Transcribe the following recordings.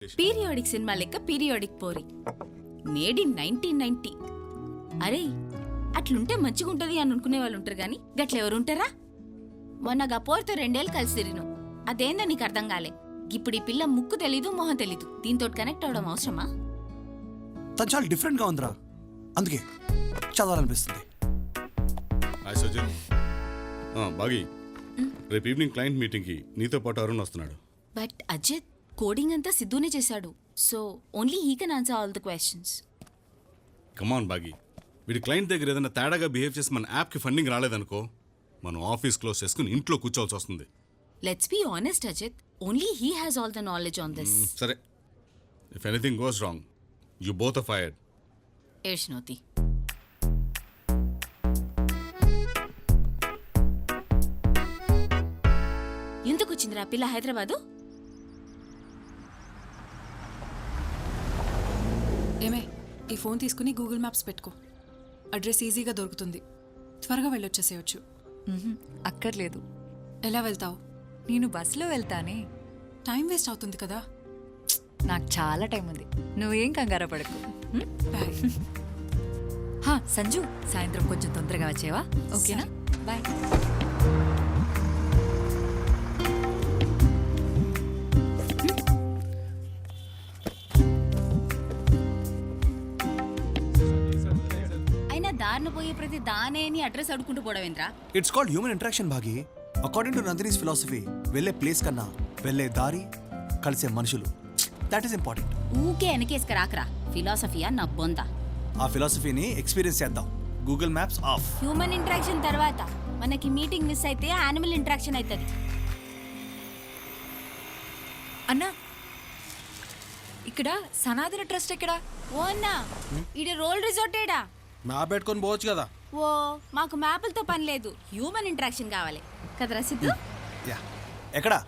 Periodic cinema లెక్క periodic Pori made in 1990. అరే అట్లుంటే మంచిగుంటది అని అనుకునే వాళ్ళు ఉంటారు గాని గట్లెవరుంటారా? మొన్న గపోర్తో 2 ఏళ్ళు కలిసి తిరిగిను. అదేందో నీకు అర్థం కాలే. ఇప్పుడు ఈ పిల్ల ముక్కు తెలీదు మొహం తెలీదు. దీంతో కనెక్ట్ అవడం అవసరమా? తను చాలా డిఫరెంట్ గా ఉందిరా, అందుకే చదవాలనిపిస్తుంది. బాగి రేపు ఈవినింగ్ క్లయింట్ మీటింగ్ కి నీతో పాటు అరుణ్ వస్తున్నాడు. బట్ అజిత్ కోడింగ్ అంతా సిద్ధునే చేశాడు. So only he can answer all the questions. Come on Bagi, వీడి క్లయింట్ దగ్గర ఏదైనా తేడాగా బిహేవ్ చేసి మన యాప్కి ఫండింగ్ రాలేదనుకో, మనం ఆఫీస్ క్లోజ్ చేసుకుని ఇంట్లో కూర్చోవాల్సి వస్తుంది. Let's be honest Ajith, only he has all the knowledge on this. సరే, if anything goes wrong you both are fired. ఏడ్చినోతి. ఎందుకు వచ్చిందిరా పిల్ల హైదరాబాదు? ఏమే, ఈ ఫోన్ తీసుకుని గూగుల్ మ్యాప్స్ పెట్టుకో. అడ్రస్ ఈజీగా దొరుకుతుంది. త్వరగా వెళ్ళొచ్చేసేయచ్చు. అక్కర్లేదు. ఎలా వెళ్తావు? నేను బస్సులో వెళ్తానే. టైం వేస్ట్ అవుతుంది కదా. నాకు చాలా టైం ఉంది, నువ్వేం కంగారు పడకు. బాయ్. సంజు, సాయంత్రం కొంచెం తొందరగా వచ్చేవా? ఓకేనా? బాయ్. అయినా దారిన పోయే ప్రతి దానే అని అడ్రస్ అడుక్కుంటూ పోవడమేంద్రా? ఇట్స్ కాల్డ్ హ్యూమన్ ఇంటరాక్షన్ భాగి. అకార్డింగ్ టు నందినీస్ ఫిలాసఫీ, వెళ్ళే ప్లేస్ కన్నా వెళ్ళే దారి, కలిసే మనుషులు, దట్ ఈస్ ఇంపార్టెంట్. ఊకే వెనకేసుక రాకరా. ఫిలాసఫియా నా బొంద. ఆ ఫిలాసఫీని ఎక్స్పీరియన్స్ చేద్దాం. Google maps of. Human interaction తర్వాత మనకి మీటింగ్ మిస్ అయితే యానిమల్ ఇంటరాక్షన్ అవుతుంది. అన్నా, ఇక్కడ సనాతన ట్రస్ట్ ఎక్కడా? ఓ అన్నా, ఇది రోల్ రిజార్టేడా? మ్యాప్ పెట్టుకొని పోవచ్చు కదా. ఓ మాకు మ్యాపులతో పని లేదు, హ్యూమన్ ఇంటరాక్షన్ కావాలి కదరా సిద్ధు? యా, ఎక్కడా?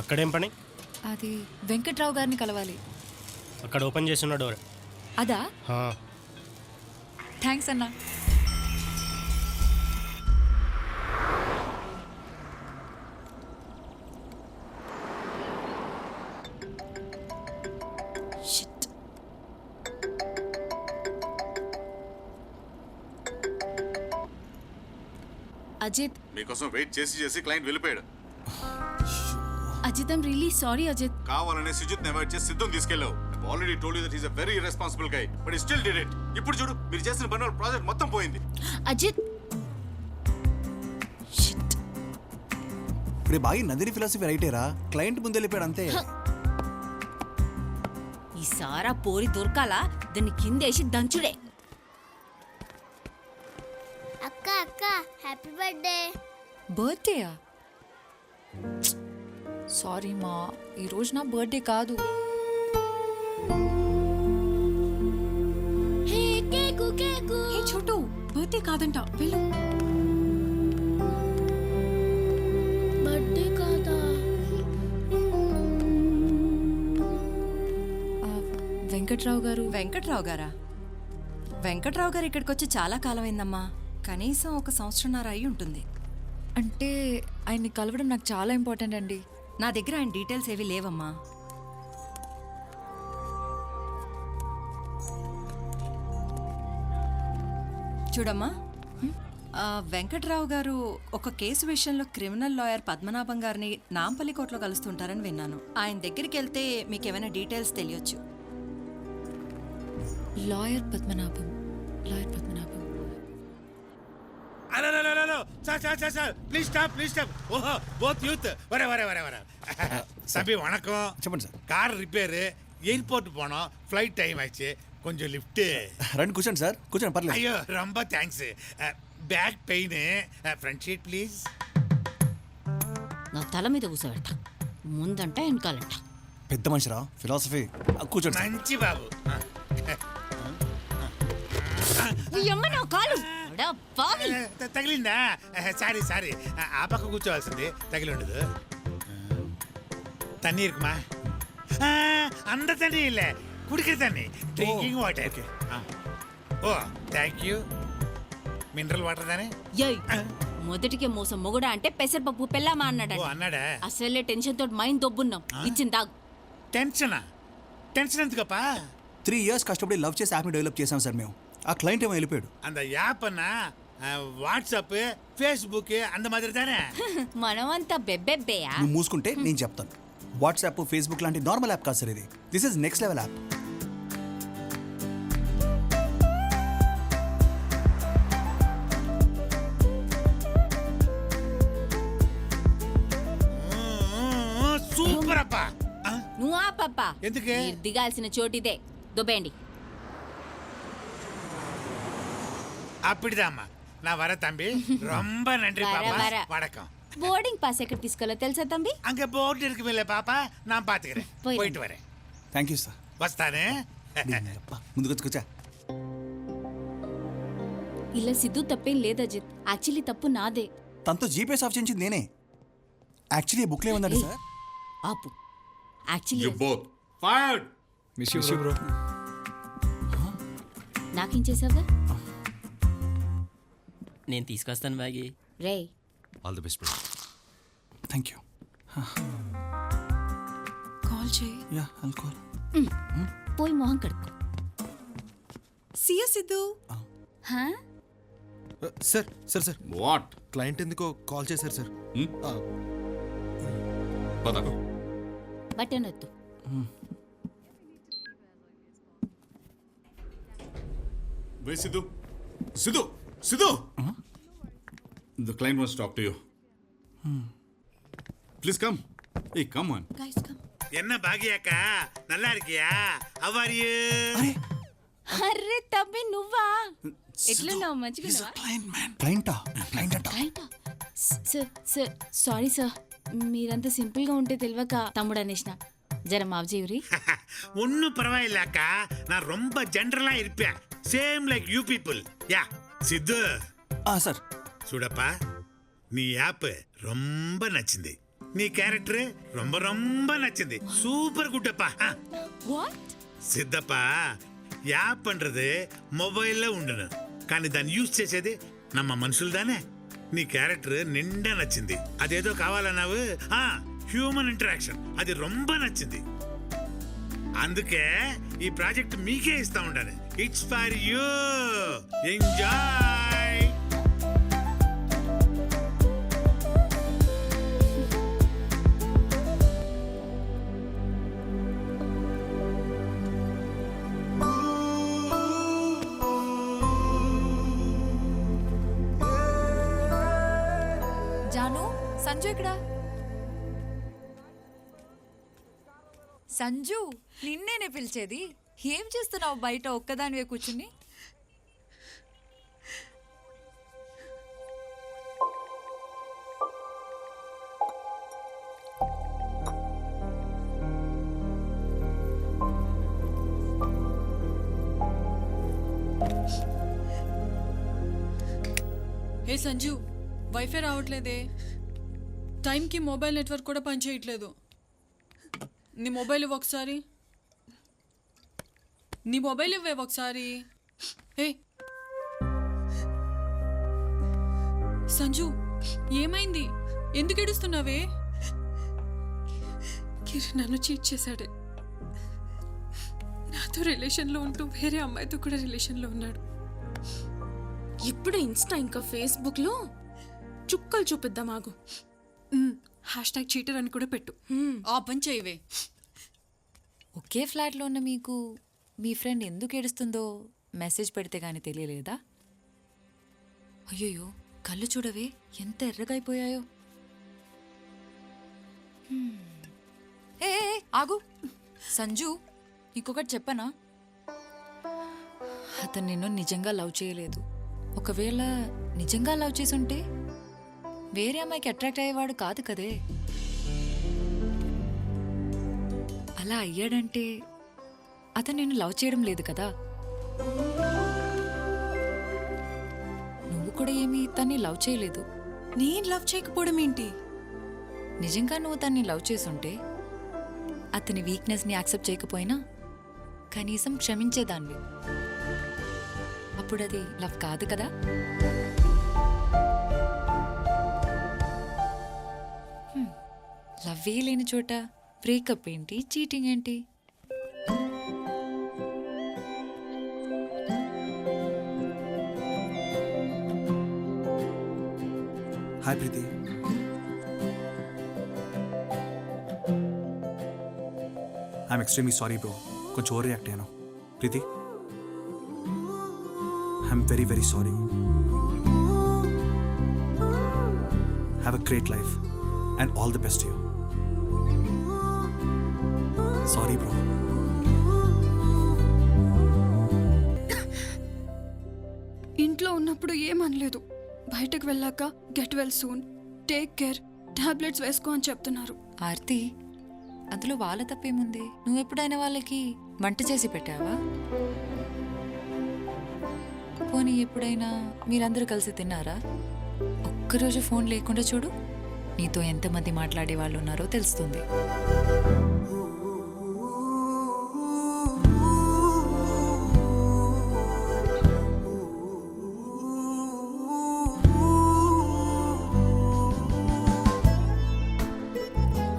అక్కడేం పని? అది వెంకట్రావు గారిని కలవాలి. అక్కడ ఓపెన్ చేసిన డోర్. అదా? థ్యాంక్స్ అన్నా. అజిత్, మీకోసం వెయిట్ చేసి చేసి క్లయింట్ వెళ్ళిపోయాడు. Ajith, I'm really sorry Ajith. కావాలనే సుజిత్ అవాయిడ్ చేసి సిద్ధం తీసుకెళ్ళావు. Already told you that he is a very responsible guy, but he still did it. ఇప్పుడు చూడు, మీరు చేసిన పని వల్ల ప్రాజెక్ట్ మొత్తం పోయింది. అజిత్, ఇప్పుడు బాగి నందిని ఫిలాసఫీ రైటేరా, క్లయింట్ ముందు వెళ్ళిపోయాడు అంతే. ఈ సారా పోరి దొరకాలా, దాన్ని కిందేసి దంచుడే. అక్క అక్క, హ్యాపీ బర్త్డే. బర్త్డేయా? సారీ మా, ఈరోజు నా బర్త్డే కాదు. హే కేకు కేకు. ఏ చోటు, బర్త్డే కాదంట, వెళ్ళు. బర్త్డే కాదా? వెంకట్రావు గారు. వెంకట్రావు గారా? వెంకట్రావు గారు ఇక్కడికి వచ్చి చాలా కాలమైందమ్మా. కనీసం 1 సంవత్సరంన్నర అయి ఉంటుంది. అంటే ఆయన్ని కలవడం నాకు చాలా ఇంపార్టెంట్ అండి. నా దగ్గర ఆయన డీటెయిల్స్ ఏవి లేవమ్మా. చూడమ్మా, వెంకట్రావు గారు ఒక కేసు విషయంలో క్రిమినల్ లాయర్ పద్మనాభం గారిని నాంపల్లి కోర్టులో కలుస్తుంటారని విన్నాను. ఆయన దగ్గరికి వెళ్తే మీకు ఏమైనా డీటెయిల్స్ తెలియచ్చు. Lawyer Padmanabham, lawyer Padmanabham. Please stop, please stop. ఓహో, బోత్ యూత్. వరే சபி வணக்கம். చెప్పండి సార్. கார் ரிப்பேரு, எயிர்போர்ட் போனோம், ஃப்ளைட் டைம் ஆச்சு, கொஞ்சம் லிஃப்ட். రండి కూర్చోండి సార్, కూర్చోండి పర్లేదు. ஐயோ ரொம்ப thanks. Back pain, front sheet please. నా తల మీద కూసబెడతా, ముందంట వెనకాలంట. పెద్ద మనిషిరా, ఫిలాసఫీ. కూర్చోండి సార్. మంచి బాబు. అమ్మ నా కాలు తగిలిందా? సారీ సారీ, ఆ పక్క కూర్చోవాల్సింది, తగిలి ఉండదు. தண்ணி இருக்குமா? அந்த தண்ணி இல்ல, குடிக்கிற தண்ணி, ட்ரிங்கிங் வாட்டர். ఓ థ్యాంక్ యూ. మినరల్ వాటర్ దానే. మొదటికే మోసం మొగుడా అంటే పెసరపప్పు పెళ్ళామా అన్నాడు. అన్నాడా? అసలే టెన్షన్ తోటి మైండ్ దొబ్బున్నాం. ఇచ్చింది తాగు. టెన్షనా? టెన్షన్ ఎందుకప్పా 3 years కష్టపడి లవ్ చేసి యాప్ని డెవలప్ చేసాం సార్ మేము. ఆ క్లయింట్ ఏమో వెళ్ళిపోయాడు. அந்த యాపన్నా వాట్సాప్ ఫేస్బుక్ అంద మాదిరి தானே మనమంతా బెబ్బెబ్బేయా. నువ్వు మూసుకుంటే నేను చెప్తాను. వాట్సాప్ ఫేస్బుక్ లాంటి నార్మల్ యాప్ కాదు సార్ ఇది. This is next level app. Super అప్పా నువ్వు ఆ పప్ప ఎందుకే? మీరు దిగాల్సిన చోటిదే. దుబ్బేండి. அப்படிதாம்மா நான் வர தம்பி ரொம்ப நன்றி வர, பாப்பா வர. வணக்கம் బోర్డింగ్ పాస్ ఎక్కడ తీసుకోవాలో తెలుసా తంబి? அங்க போர்டு இருக்குமில்ல பாப்பா நான் பாத்துக்கிறேன் போயிடு. போயிட்டு வரேன் థ్యాంక్ యూ సార్. వస్తానే ముందుకు వచ్చుకొచ్చా. ఇలా సిద్ధు తప్పేం లేదు అజిత్. యాక్చువల్లీ తప్పు నాదే. తనతో జీపీఎస్ ఆఫ్ చేయించింది నేనే. యాక్చువల్లీ బుక్లో ఏముందండి సార్? ఆపు. Actually you both fired. Miss you bro. నాకేం చేసావా? నేను తీసుకొస్తాను బ్యాగి. రే all the best bro. Thank you. Call చేయి. Yeah I'll call. పోయి మొహం కడుక్కో. సియా సిద్ధు. హా? Sir sir sir what? Client ఎందుకో కాల్ చేశారు సార్. పద. బటన్ వద్దు. Wait, Sidhu. Sidhu! Sidhu! The client wants to talk to you. Please come. Hey, come on. Guys come. என்ன பாகியாக்கா நல்லா இருக்கியா how are you అర్రే తమ్మి నువ్వా? ఎట్లున్నావు? మంచిగా ఉన్నావా? క్లయింటా? క్లయింట్ అంట. సార్ సార్ సారీ సార్, మీరంత సింపుల్ గా ఉంటే తెలియక తమ్ముడు అనేసిన. జర మావజీవురి. ஒன்னும் பரவாயில்ல அக்கா நான் ரொம்ப ஜென்ரலா இருப்பேன் same like you people yeah Siddhu sir. చూడప్పా నీ యాప్ ரொம்ப నచ్చింది నీ క్యారెక్టర్ ரொம்ப ரொம்ப నచ్చింది సూపర్ గుడ్ அப்பா వాట్? సిద్ధప్పా యాప్ன்றது మొబైల్లో ఉండును కానీ దాన్ని యూజ్ చేసేది నమ్మ మనుషులు దానే నీ క్యారెక్టర్ నిండా నచ్చింది అదేదో కావాలన్నావు హ్యూమన్ ఇంటరాక్షన్ అది ரொம்ப నచ్చింది అందుకే ఈ ప్రాజెక్ట్ మీకే ఇస్తా ఉండాలి it's for you enjoy Janu, Sanju ఇక్కడ. సంజు, నిన్నేనే పిలిచేది. ఏం చేస్తున్నావు బయట ఒక్కదానివే కూర్చుని? ఏ సంజు, వైఫై రావట్లేదే. టైంకి మొబైల్ నెట్వర్క్ కూడా పనిచేయట్లేదు. నీ మొబైల్ ఇవ్వు ఒకసారి. నీ మొబైల్ ఇవ్వే ఒకసారి. ఏ సంజు, ఏమైంది? ఎందుకు ఏడుస్తున్నావే? కిరణ్ నన్ను చీట్ చేశాడే. నాతో రిలేషన్లో ఉంటూ వేరే అమ్మాయితో కూడా రిలేషన్లో ఉన్నాడు. ఇప్పుడు ఇన్స్టా ఇంకా ఫేస్బుక్లో చుక్కలు చూపిద్దాం ఆగు. హ్యాష్ట్యాగ్ చీటర్ అని కూడా పెట్టు. ఆ పని చేయవే. ఒకే ఫ్లాట్లో ఉన్న మీకు మీ ఫ్రెండ్ ఎందుకు ఏడుస్తుందో మెసేజ్ పెడితే గానీ తెలియలేదా? అయ్యయ్యో, కళ్ళు చూడవే ఎంత ఎర్రగైపోయాయో. ఏ ఆగు సంజు, ఇంకొకటి చెప్పనా? అతను నిన్ను నిజంగా లవ్ చేయలేదు. ఒకవేళ నిజంగా లవ్ చేసుంటే వేరే అమ్మాయికి అట్రాక్ట్ అయ్యేవాడు కాదు కదే. అలా అయ్యాడంటే అతను నిన్ను లవ్ చేయడం లేదు కదా. నువ్వు కూడా ఏమీ తన్ని లవ్ చేయలేదు. నేను లవ్ చేయకపోవడం ఏంటి? నిజంగా నువ్వు తన్ని లవ్ చేసుంటే అతని వీక్నెస్ని యాక్సెప్ట్ చేయకపోయినా కనీసం క్షమించేదాన్ని. అప్పుడు అది లవ్ కాదు కదా. లవ్వే లేని చోట బ్రేకప్ ఏంటి, చీటింగ్ ఏంటి? Hi Preethi. I'm extremely sorry bro, కొంచెం ఓవర్ రియాక్ట్ అయ్యాను. Preethi, I'm very very sorry. Have a great life and all the best you. Sorry bro. ఇంట్లో ఉన్నప్పుడు ఏమనలేదు, బయటకు వెళ్ళాక get well soon, take care, tablets వేసుకో అని చెప్తున్నారు. ఆర్తి, అందులో వాళ్ళ తప్పేముంది? నువ్వు ఎప్పుడైనా వాళ్ళకి వంట చేసి పెట్టావా? పోనీ ఎప్పుడైనా మీరందరూ కలిసి తిన్నారా? ఒక్కరోజు ఫోన్ లేకుండా చూడు, నీతో ఎంతమంది మాట్లాడే వాళ్ళు ఉన్నారో తెలుస్తుంది.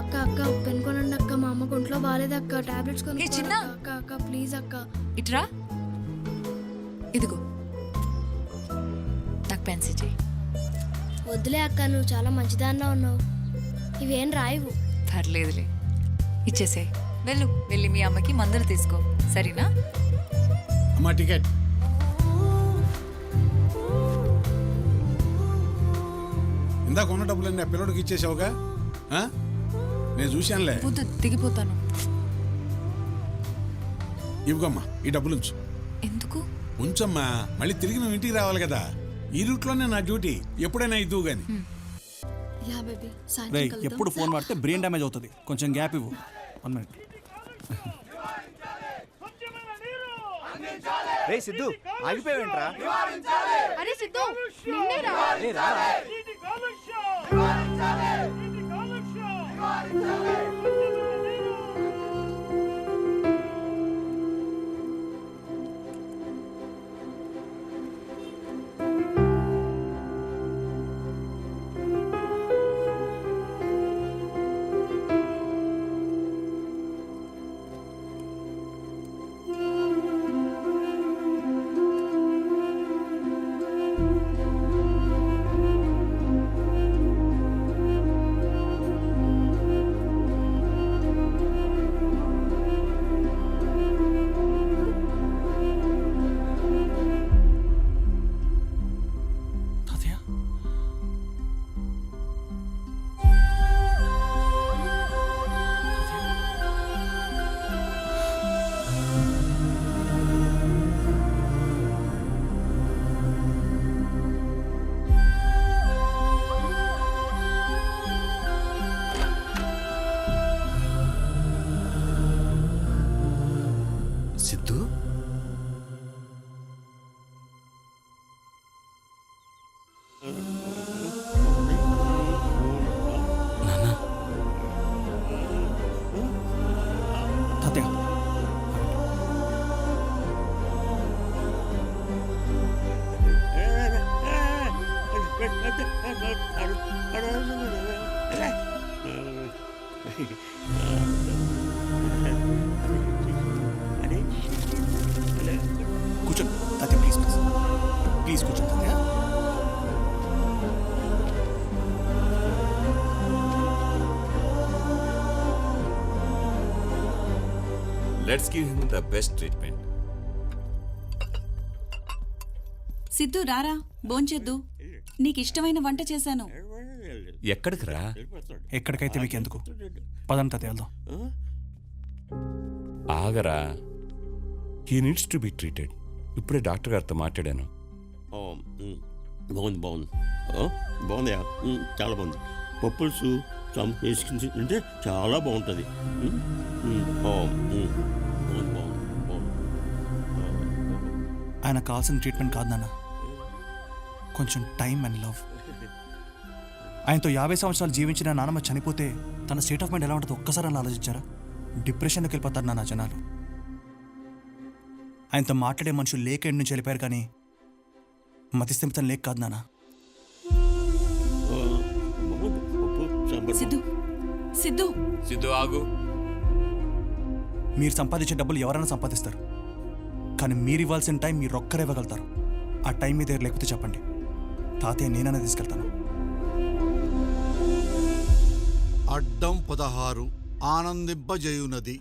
అక్క అక్క పెన్ కొనండి అక్క, మా అమ్మ ఒంట్లో బాగాలేదక్క, టాబ్లెట్స్ ఏ చిన్న? అక్క అక్క ప్లీజ్ అక్క. ఇట్రా, ఇదిగో నాకు పెన్సిల్ చేయి. వద్దులే అక్క, నువ్వు చాలా మంచిదాన్నా ఉన్నావు, ఇవేం రాయవు. పర్లేదులే, ఇచ్చేసే. వెళ్ళి మీ అమ్మకి మందులు తీసుకో, సరేనా? అమ్మా టికెట్. ఇందాక ఉన్న డబ్బులన్నీ ఆ పిల్లడికి ఇచ్చేసావుగా? నేను చూశానులే. వద్దు, దిగిపోతాను. ఇవ్వమ్మా, ఈ డబ్బులు ఉంచు. ఎందుకు? ఉంచమ్మా, మళ్ళీ తిరిగి నువ్వు ఇంటికి రావాలి కదా. ఈ రూట్లోనే నా డ్యూటీ, ఎప్పుడైనా ఇద్దువు గాని. యా బేబీ, రే, సాయంత్రం కలుద్దాం. ఎప్పుడు ఫోన్ వాడితే బ్రెయిన్ డ్యామేజ్ అవుతుంది, కొంచెం గ్యాప్ ఇవ్వు. 1 minute. రే సిద్ధు, ఆగిపోయావేంట్రా? అరే సిద్ధు, నిన్నేరా? రే రారా. తాతయ్య, సిద్ధు, తాతయ్య, కూర్చోండి తాతయ్య, ప్లీజ్ ప్లీజ్ ప్లీజ్ కూర్చోండి తాతయ్య. Let's give him the best treatment. Siddhu రారా, భోంచేద్దు. నీకు ఇష్టమైన వంట చేశాను. ఎక్కడికి రా? ఎక్కడికైతే మీకు ఎందుకు, పదండి తాతయ్య వెళ్దాం. ఆగరా, he needs to be treated. ఇప్పుడే డాక్టర్ గారితో మాట్లాడాను. బాగుంది బాగుంది బాగుంది, చాలా బాగుంది. పప్పులుసు వేసుకుని తింటే చాలా బాగుంటుంది. బాగుంది బాగుంది బాగుంది. ఆయన కావాల్సిన ట్రీట్మెంట్ కాదు నాన్న, కొంచెం టైం అండ్ లవ్. ఆయనతో 50 సంవత్సరాలు జీవించిన నాన్నమ్మ చనిపోతే తన స్టేట్ ఆఫ్ మైండ్ ఎలా ఉంటుందో ఒక్కసారి అని ఆలోచించారా? డిప్రెషన్లోకి వెళ్ళిపోతారు నాన్న జనాలు. ఆయనతో మాట్లాడే మనుషులు లేక ఎండు నుంచి వెళ్ళిపోయారు, కానీ మతిస్థిమితం లేక కాదు నాన్న. సిద్ధు సిద్ధు సిద్ధు ఆగు. మీరు సంపాదించే డబ్బులు ఎవరైనా సంపాదిస్తారు, కానీ మీరు ఇవ్వాల్సిన టైం మీరు ఒక్కరే ఇవ్వగలుగుతారు. ఆ టైం మీ దగ్గర లేకపోతే చెప్పండి, తాతయ్య నేనైనా తీసుకెళ్తాను. అడ్డం 16 ఆనందింపజేయునది.